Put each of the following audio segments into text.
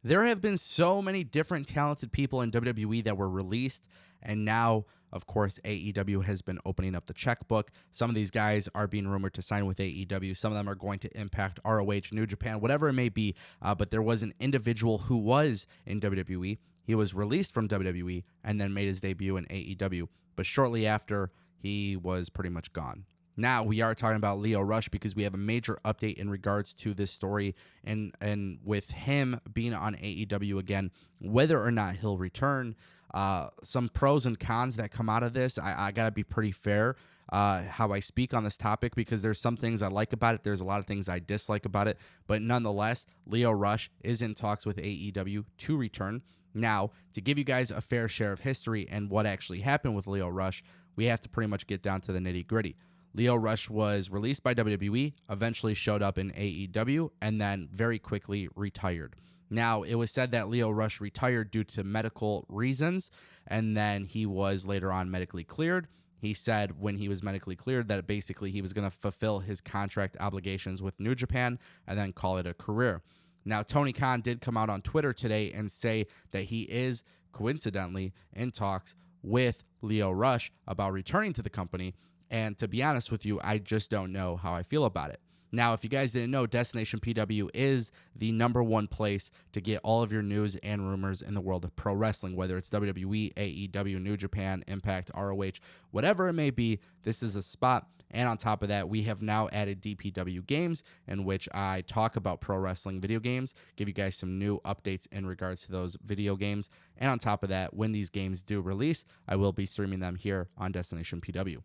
There have been so many different talented people in WWE that were released, and now, of course, AEW has been opening up the checkbook. Some of these guys are being rumored to sign with AEW. Some of them are going to Impact, ROH, New Japan, whatever it may be. But there was an individual who was in WWE. He was released from WWE and then made his debut in AEW. But shortly after, he was pretty much gone. Now we are talking about LIO Rush because we have a major update in regards to this story and with him being on AEW again, whether or not he'll return. Some pros and cons that come out of this. I gotta be pretty fair how I speak on this topic because there's some things I like about it. There's a lot of things I dislike about it, but nonetheless, LIO Rush is in talks with AEW to return. Now, to give you guys a fair share of history and what actually happened with LIO Rush, we have to pretty much get down to the nitty gritty. LIO Rush was released by WWE, eventually showed up in AEW, and then very quickly retired. Now, it was said that LIO Rush retired due to medical reasons, and then he was later on medically cleared. He said when he was medically cleared that basically he was going to fulfill his contract obligations with New Japan and then call it a career. Now, Tony Khan did come out on Twitter today and say that he is coincidentally in talks with LIO Rush about returning to the company. And to be honest with you, I just don't know how I feel about it. Now, if you guys didn't know, Destination PW is the number one place to get all of your news and rumors in the world of pro wrestling, whether it's WWE, AEW, New Japan, Impact, ROH, whatever it may be, this is a spot. And on top of that, we have now added DPW Games, in which I talk about pro wrestling video games, give you guys some new updates in regards to those video games. And on top of that, when these games do release, I will be streaming them here on Destination PW.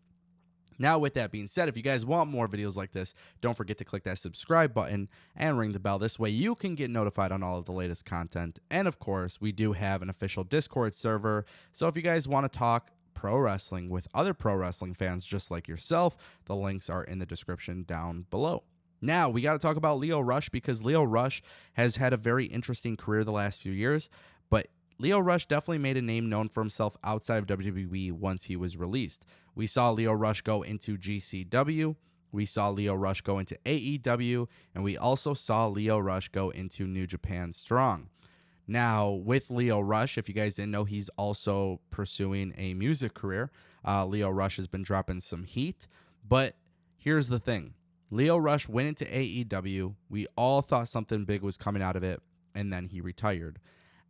Now, with that being said, if you guys want more videos like this, don't forget to click that subscribe button and ring the bell. This way you can get notified on all of the latest content. And of course, we do have an official Discord server. So if you guys want to talk pro wrestling with other pro wrestling fans just like yourself, the links are in the description down below. Now, we got to talk about LIO Rush because LIO Rush has had a very interesting career the last few years, but LIO Rush definitely made a name known for himself outside of WWE once he was released. We saw LIO Rush go into GCW, we saw LIO Rush go into AEW, and we also saw LIO Rush go into New Japan Strong. Now, with LIO Rush, if you guys didn't know, he's also pursuing a music career. LIO Rush has been dropping some heat, but here's the thing. LIO Rush went into AEW. We all thought something big was coming out of it, and then he retired.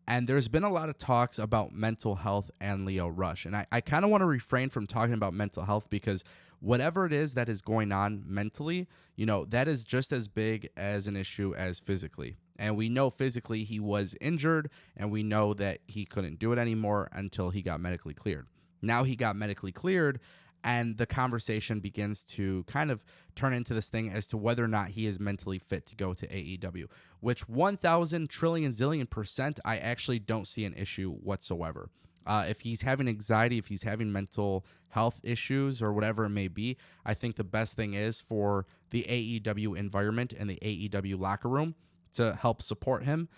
And there's been a lot of talks about mental health and LIO Rush. And I kind of want to refrain from talking about mental health because whatever it is that is going on mentally, that is just as big as an issue as physically. And we know physically he was injured, and we know that he couldn't do it anymore until he got medically cleared. Now he got medically cleared, and the conversation begins to kind of turn into this thing as to whether or not he is mentally fit to go to AEW, which 1,000 trillion zillion percent, I actually don't see an issue whatsoever. If he's having anxiety, if he's having mental health issues or whatever it may be, I think the best thing is for the AEW environment and the AEW locker room to help support him.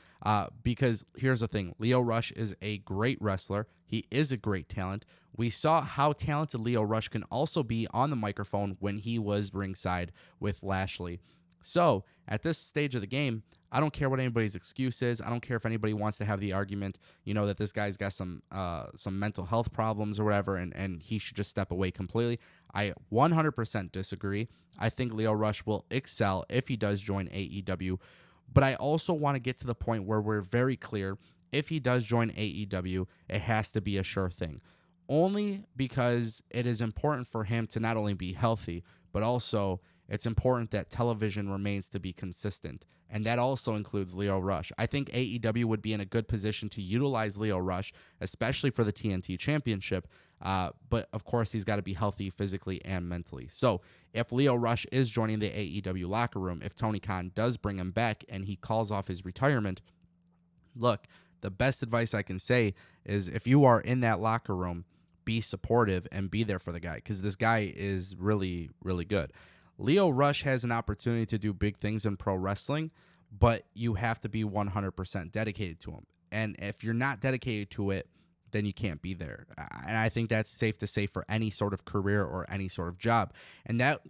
Because here's the thing, LIO Rush is a great wrestler. He is a great talent. We saw how talented LIO Rush can also be on the microphone when he was ringside with Lashley. So at this stage of the game, I don't care what anybody's excuse is. I don't care if anybody wants to have the argument, that this guy's got some mental health problems or whatever, and he should just step away completely. I 100% disagree. I think LIO Rush will excel if he does join AEW. But I also want to get to the point where we're very clear. If he does join AEW, it has to be a sure thing. Only because it is important for him to not only be healthy, but also it's important that television remains to be consistent. And that also includes LIO Rush. I think AEW would be in a good position to utilize LIO Rush, especially for the TNT Championship. But of course, he's got to be healthy physically and mentally. So if LIO Rush is joining the AEW locker room, if Tony Khan does bring him back and he calls off his retirement, look, the best advice I can say is if you are in that locker room, be supportive and be there for the guy because this guy is really, really good. LIO Rush has an opportunity to do big things in pro wrestling, but you have to be 100% dedicated to him. And if you're not dedicated to it, then you can't be there. And I think that's safe to say for any sort of career or any sort of job. And that,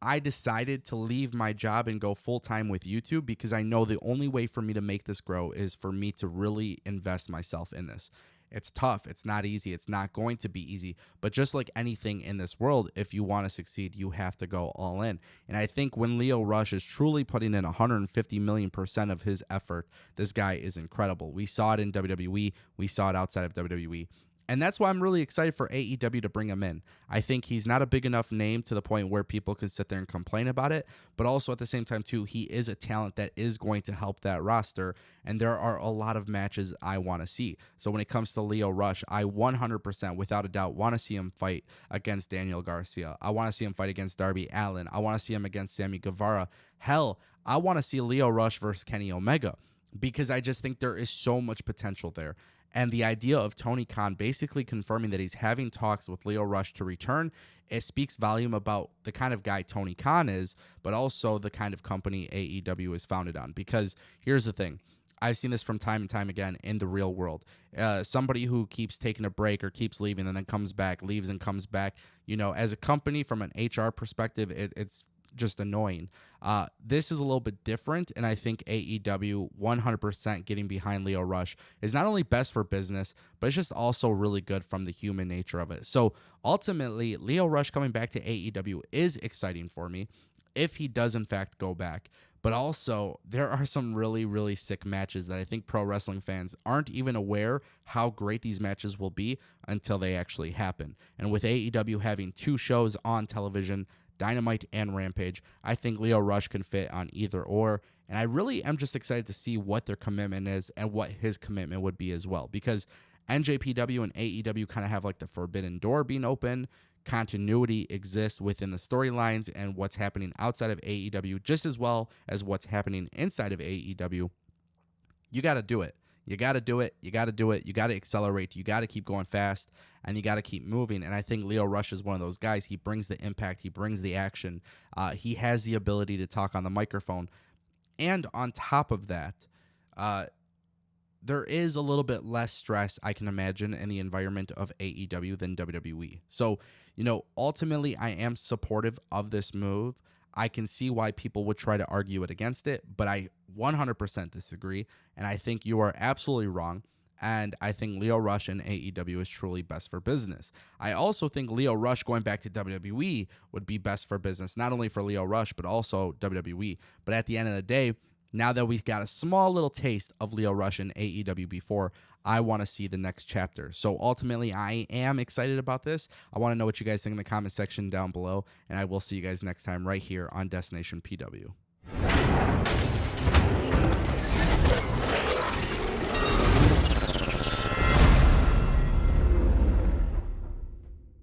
I decided to leave my job and go full time with YouTube because I know the only way for me to make this grow is for me to really invest myself in this. It's tough. It's not easy. It's not going to be easy. But just like anything in this world, if you want to succeed, you have to go all in. And I think when Lio Rush is truly putting in 150 million% of his effort, this guy is incredible. We saw it in WWE. We saw it outside of WWE. And that's why I'm really excited for AEW to bring him in. I think he's not a big enough name to the point where people can sit there and complain about it. But also at the same time, too, he is a talent that is going to help that roster. And there are a lot of matches I want to see. So when it comes to Lio Rush, I 100%, without a doubt, want to see him fight against Daniel Garcia. I want to see him fight against Darby Allin. I want to see him against Sammy Guevara. Hell, I want to see Lio Rush versus Kenny Omega because I just think there is so much potential there. And the idea of Tony Khan basically confirming that he's having talks with Lio Rush to return, it speaks volume about the kind of guy Tony Khan is, but also the kind of company AEW is founded on. Because here's the thing. I've seen this from time and time again in the real world. Somebody who keeps taking a break or keeps leaving and then comes back, leaves and comes back, as a company from an HR perspective, it's just annoying. This is a little bit different, and I think AEW 100% getting behind Lio Rush is not only best for business, but it's just also really good from the human nature of it. So ultimately, Lio Rush coming back to AEW is exciting for me if he does in fact go back. But also, there are some really, really sick matches that I think pro wrestling fans aren't even aware how great these matches will be until they actually happen. And with AEW having 2 shows on television, Dynamite and Rampage, I think Lio Rush can fit on either or. And I really am just excited to see what their commitment is and what his commitment would be as well. Because NJPW and AEW kind of have like the forbidden door being open. Continuity exists within the storylines and what's happening outside of AEW just as well as what's happening inside of AEW. You got to do it. You got to do it. You got to do it. You got to accelerate. You got to keep going fast, and you got to keep moving. And I think Lio Rush is one of those guys. He brings the impact. He brings the action. He has the ability to talk on the microphone. And on top of that, there is a little bit less stress, I can imagine, in the environment of AEW than WWE. So, ultimately, I am supportive of this move. I can see why people would try to argue it against it, but I 100% disagree, and I think you are absolutely wrong, and I think Lio Rush and AEW is truly best for business. I also think Lio Rush going back to WWE would be best for business, not only for Lio Rush, but also WWE. But at the end of the day, now that we've got a small little taste of Lio Rush and AEW before, I want to see the next chapter. So ultimately, I am excited about this. I want to know what you guys think in the comment section down below, and I will see you guys next time right here on Destination PW.